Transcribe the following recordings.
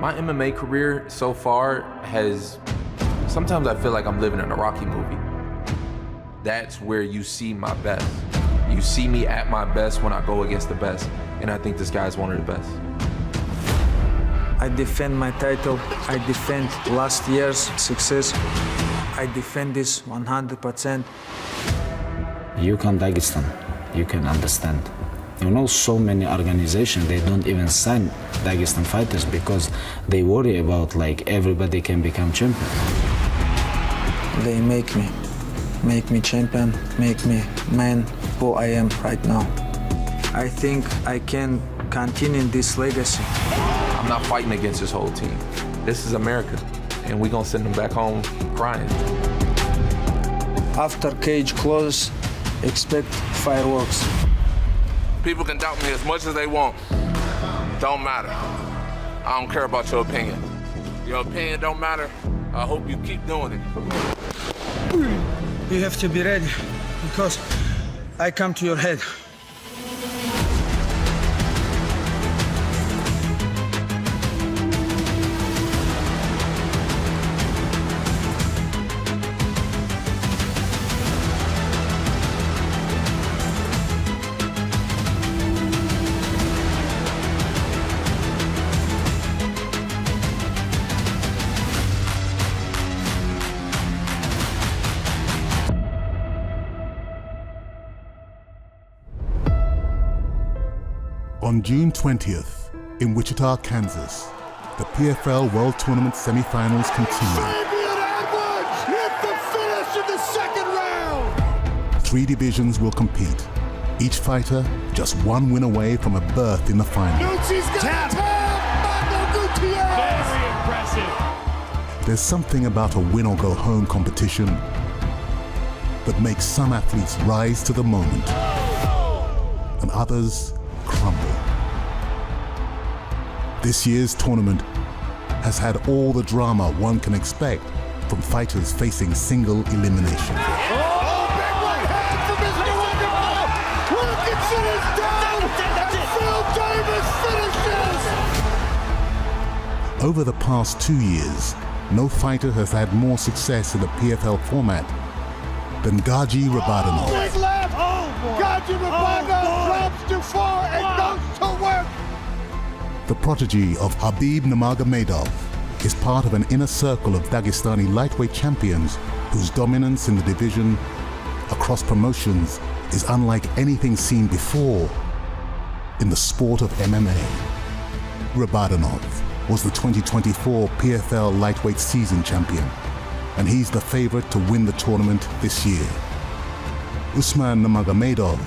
My MMA career so far has, sometimes I feel like I'm living in a Rocky movie. That's where you see my best. You see me at my best when I go against the best, and I think this guy's one of the best. I defend my title. I defend last year's success. I defend this 100%. You come Dagestan, you can understand. You know, so many organizations, they don't even sign Dagestan fighters because they worry about like everybody can become champion. They make me champion, make me man who I am right now. I think I can continue this legacy. I'm not fighting against this whole team. This is America, and we're gonna send them back home crying. After cage closes, expect fireworks. People can doubt me as much as they want. Don't matter. I don't care about your opinion. Your opinion don't matter. I hope you keep doing it. You have to be ready, because I come to your head. On June 20th, in Wichita, Kansas, the PFL World Tournament semifinals continue. Champion Edwards hit the finish in the second round! 3 divisions will compete, each fighter just one win away from a berth in the final. Nucci's got a tap! Magno Gutierrez! Very impressive. There's something about a win-or-go-home competition that makes some athletes rise to the moment, and others crumble. This year's tournament has had all the drama one can expect from fighters facing single elimination. Oh, big right hand from Mr. Wonderful! Wilkinson is down! And Phil Davis finishes! Over the past 2 years, no fighter has had more success in the PFL format than Gadzhi Rabadanov. Big left! Gadzhi Rabadanov drops too far and goes to work! The protege of Habib Nurmagomedov is part of an inner circle of Dagestani lightweight champions whose dominance in the division across promotions is unlike anything seen before in the sport of MMA. Rabadanov was the 2024 PFL lightweight season champion, and he's the favorite to win the tournament this year. Usman Nurmagomedov,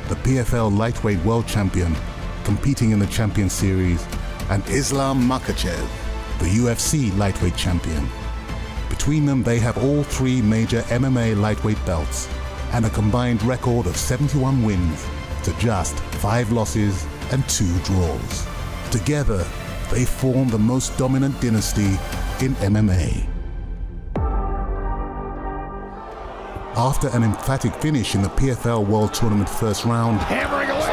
the PFL lightweight world champion, competing in the Champion Series, and Islam Makhachev, the UFC lightweight champion. Between them, they have all 3 major MMA lightweight belts and a combined record of 71 wins to just 5 losses and 2 draws. Together, they form the most dominant dynasty in MMA. After an emphatic finish in the PFL World Tournament first round, Hammering away!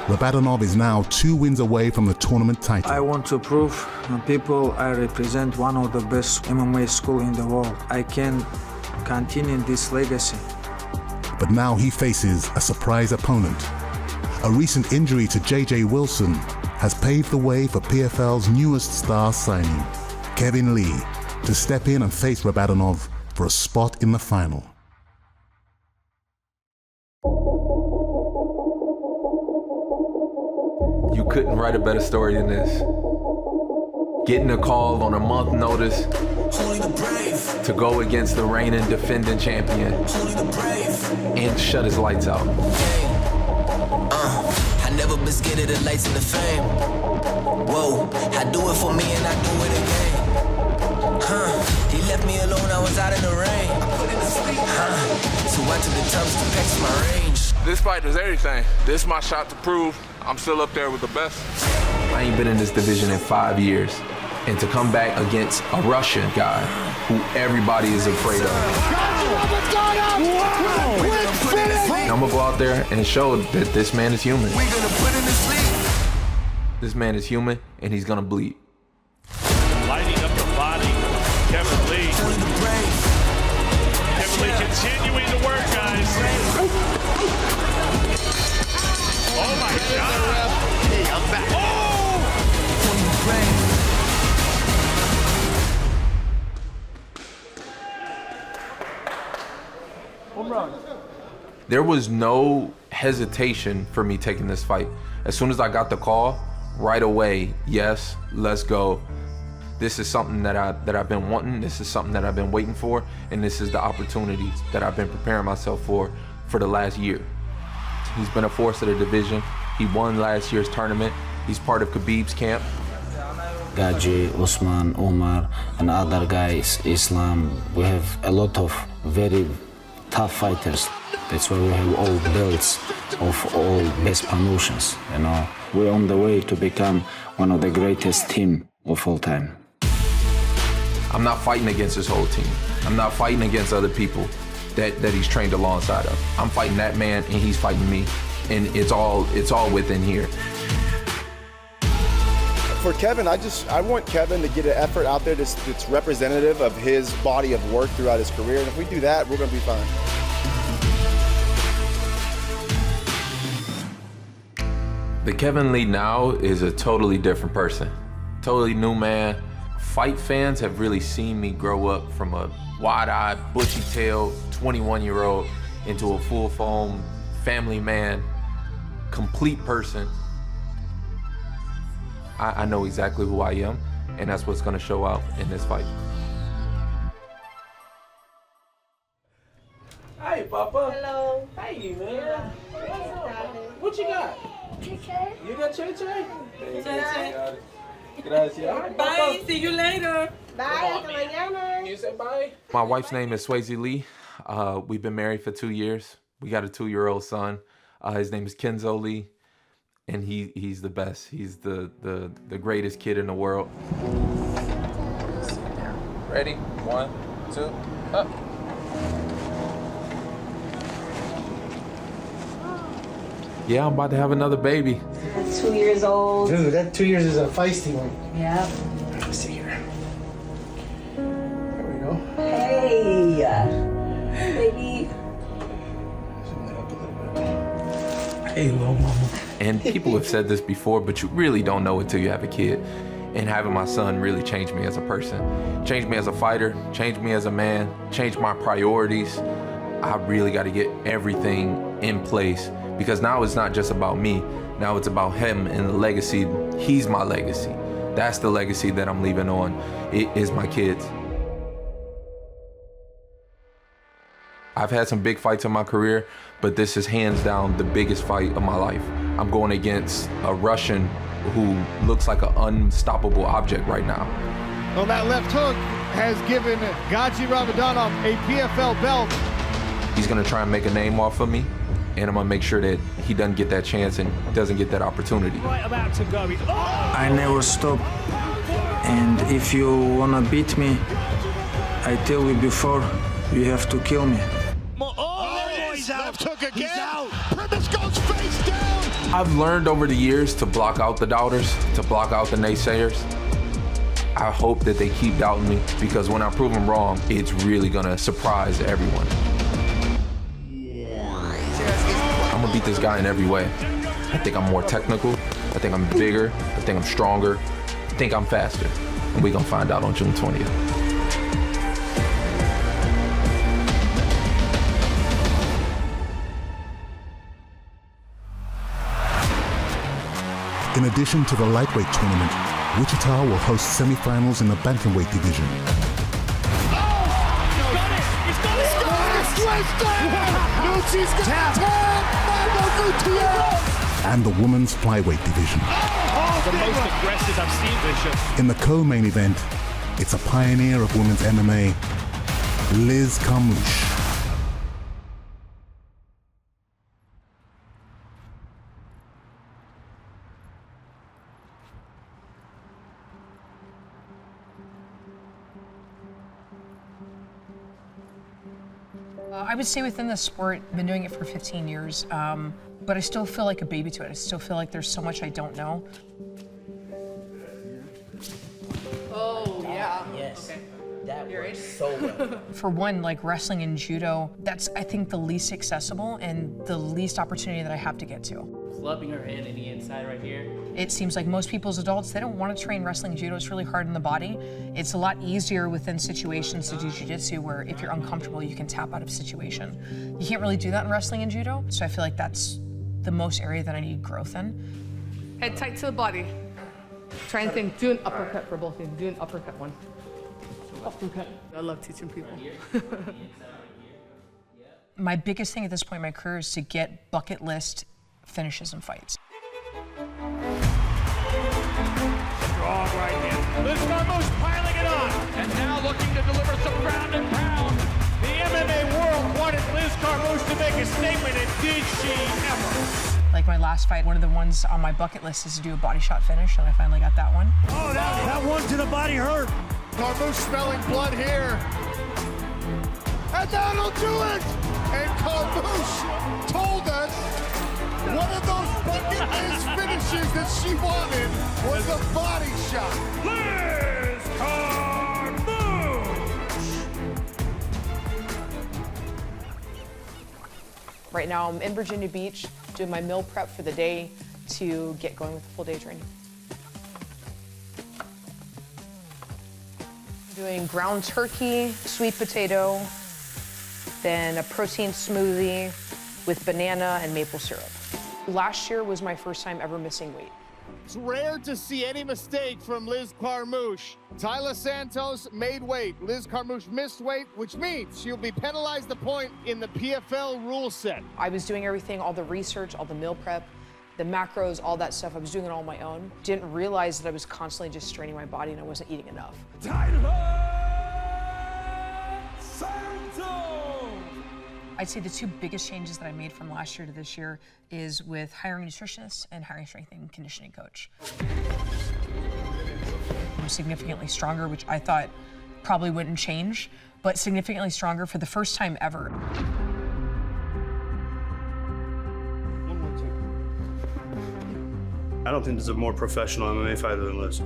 Rabadanov is now 2 wins away from the tournament title. I want to prove to people I represent one of the best MMA schools in the world. I can continue this legacy. But now he faces a surprise opponent. A recent injury to J.J. Wilson has paved the way for PFL's newest star signing, Kevin Lee, to step in and face Rabadanov for a spot in the final. You couldn't write a better story than this. Getting a call on a month notice to go against the reigning defending champion and shut his lights out. I never been scared of the lights and the fame. Whoa, I do it for me and I do it again. He left me alone, I was out in the rain. So I took the tubs to practice my range. This fight is everything. This is my shot to prove I'm still up there with the best. I ain't been in this division in 5 years. And to come back against a Russian guy who everybody is afraid of. And I'm gonna go out there and show that this man is human. This man is human and he's gonna bleed. Lighting up the body, Kevin Lee. Kevin Lee continuing to work, guys. Oh my God. Hey, I'm back. There was no hesitation for me taking this fight. As soon as I got the call, right away, yes, let's go. This is something that I've been wanting. This is something that I've been waiting for, and this is the opportunity that I've been preparing myself for the last year. He's been a force of the division. He won last year's tournament. He's part of Khabib's camp. Gadzhi, Usman, Umar, and other guys, Islam. We have a lot of very tough fighters. That's why we have all belts of all best promotions, you know. We're on the way to become one of the greatest team of all time. I'm not fighting against his whole team. I'm not fighting against other people that he's trained alongside of. I'm fighting that man and he's fighting me. And it's all within here. For Kevin, I want Kevin to get an effort out there that's representative of his body of work throughout his career. And if we do that, we're gonna be fine. The Kevin Lee now is a totally different person. Totally new man. Fight fans have really seen me grow up from a wide-eyed, bushy-tailed 21-year-old into a full-foam family man, complete person. I know exactly who I am, and that's what's gonna show out in this fight. Hey, Papa. Hello. Hey, man. Yeah. What you got? Chiche. You got Che-Che? Chiche. Gracias. Bye. See you later. Bye. on, Hasta man. mañana. You say bye? My wife's name is Swayze Lee. We've been married for 2 years. We got a 2-year-old son. His name is Kenzo Lee, and he's the best. He's the greatest kid in the world. Ready? 1, 2, up. Yeah, I'm about to have another baby. That's 2 years old. Dude, that 2 years is a feisty one. Yeah. Let's see here. There we go. Hey, baby. Zoom that up a little bit. Hey, little mama. And people have said this before, but you really don't know until you have a kid. And having my son really changed me as a person. Changed me as a fighter, changed me as a man, changed my priorities. I really got to get everything in place, because now it's not just about me. Now it's about him and the legacy. He's my legacy. That's the legacy that I'm leaving on. It is my kids. I've had some big fights in my career, but this is hands down the biggest fight of my life. I'm going against a Russian who looks like an unstoppable object right now. Well, that left hook has given Gadzhi Rabadanov a PFL belt. He's gonna try and make a name off of me, and I'm gonna make sure that he doesn't get that chance and doesn't get that opportunity. Right about to go. I never stop. And if you wanna beat me, I tell you before, you have to kill me. He's out. Left hook again. He's out. Primus goes face down. I've learned over the years to block out the doubters, to block out the naysayers. I hope that they keep doubting me, because when I prove them wrong, it's really gonna surprise everyone. I'm gonna beat this guy in every way. I think I'm more technical. I think I'm bigger. I think I'm stronger. I think I'm faster. And we're gonna find out on June 20th. In addition to the lightweight tournament, Wichita will host semifinals in the bantamweight division. And the women's flyweight division. The most aggressive I've seen, Bishop. In the co-main event, it's a pioneer of women's MMA, Liz Carmouche. I would say within the sport, I've been doing it for 15 years, but I still feel like a baby to it. I still feel like there's so much I don't know. Oh, yeah. Yes. Okay. That works so well. For one, like wrestling and judo, that's, I think, the least accessible and the least opportunity that I have to get to. Clubbing her hand in the inside right here. It seems like most people's adults, they don't want to train wrestling judo. It's really hard on the body. It's a lot easier within situations to do jiu-jitsu where if you're uncomfortable, you can tap out of situation. You can't really do that in wrestling and judo, so I feel like that's the most area that I need growth in. Head tight to the body. Try and think, do an uppercut for both of you. Do an uppercut one. Uppercut. I love teaching people. My biggest thing at this point in my career is to get bucket list finishes and fights. Strong right hand. Liz Carmouche piling it on. And now looking to deliver some ground and pound. The MMA world wanted Liz Carmouche to make a statement, and did she ever? Like my last fight, one of the ones on my bucket list is to do a body shot finish, and I finally got that one. Oh, that one to the body hurt. Carmouche smelling blood here. And that'll do it! And Carmouche told us one of those bucket list finishes that she wanted was a body shot. Liz Carmouche! Right now, I'm in Virginia Beach doing my meal prep for the day to get going with the full day training. Doing ground turkey, sweet potato, then a protein smoothie with banana and maple syrup. Last year was my first time ever missing weight. It's rare to see any mistake from Liz Carmouche. Tyler Santos made weight. Liz Carmouche missed weight, which means she'll be penalized a point in the PFL rule set. I was doing everything, all the research, all the meal prep, the macros, all that stuff. I was doing it all on my own. Didn't realize that I was constantly just straining my body and I wasn't eating enough. I'd say the two biggest changes that I made from last year to this year is with hiring nutritionists and hiring strength and conditioning coach. I'm significantly stronger, which I thought probably wouldn't change, but significantly stronger for the first time ever. I don't think there's a more professional MMA fighter than Liz.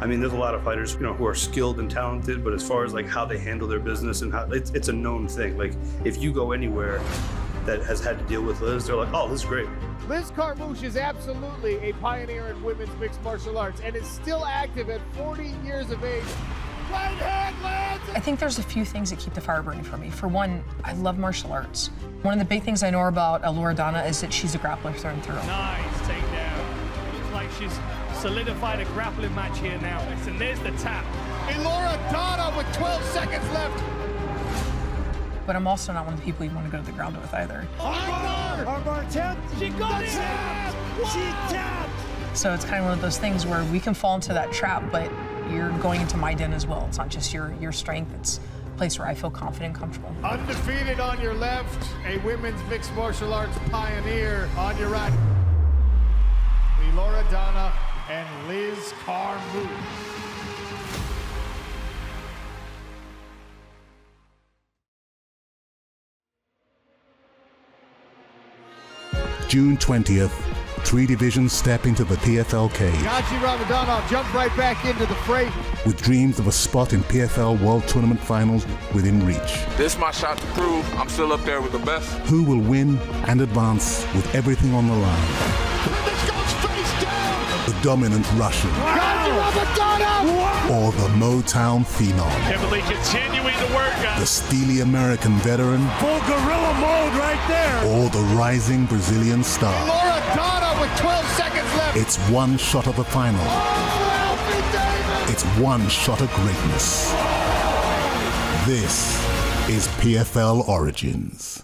I mean, there's a lot of fighters, who are skilled and talented, but as far as like how they handle their business and how it's a known thing. Like if you go anywhere that has had to deal with Liz, they're like, oh, this is great. Liz Carmouche is absolutely a pioneer in women's mixed martial arts and is still active at 40 years of age. Right hand lands! I think there's a few things that keep the fire burning for me. For one, I love martial arts. One of the big things I know about Loredana is that she's a grappler through and through. Nice takedown. Looks like she's solidified a grappling match here now. And there's the tap. Loredana with 12 seconds left. But I'm also not one of the people you want to go to the ground with either. Armbar attempt. She got it! She tapped! So it's kind of one of those things where we can fall into that trap, but you're going into my den as well. It's not just your strength, it's a place where I feel confident and comfortable. Undefeated on your left, a women's mixed martial arts pioneer on your right. Loredana and Liz Carmouche. June 20th, 3 divisions step into the PFL cage. Gadzhi Rabadanov jumped right back into the fray. With dreams of a spot in PFL World Tournament finals within reach. This is my shot to prove I'm still up there with the best. Who will win and advance with everything on the line? This goes face down! The dominant Russian. Gadzhi Rabadanov! Or the Motown phenom. Kimberly continuing to work on The steely American veteran. full gorilla mode right there. Or the rising Brazilian star. Loredana with 12 seconds left. It's one shot of the final. It's one shot of greatness. This is PFL Origins.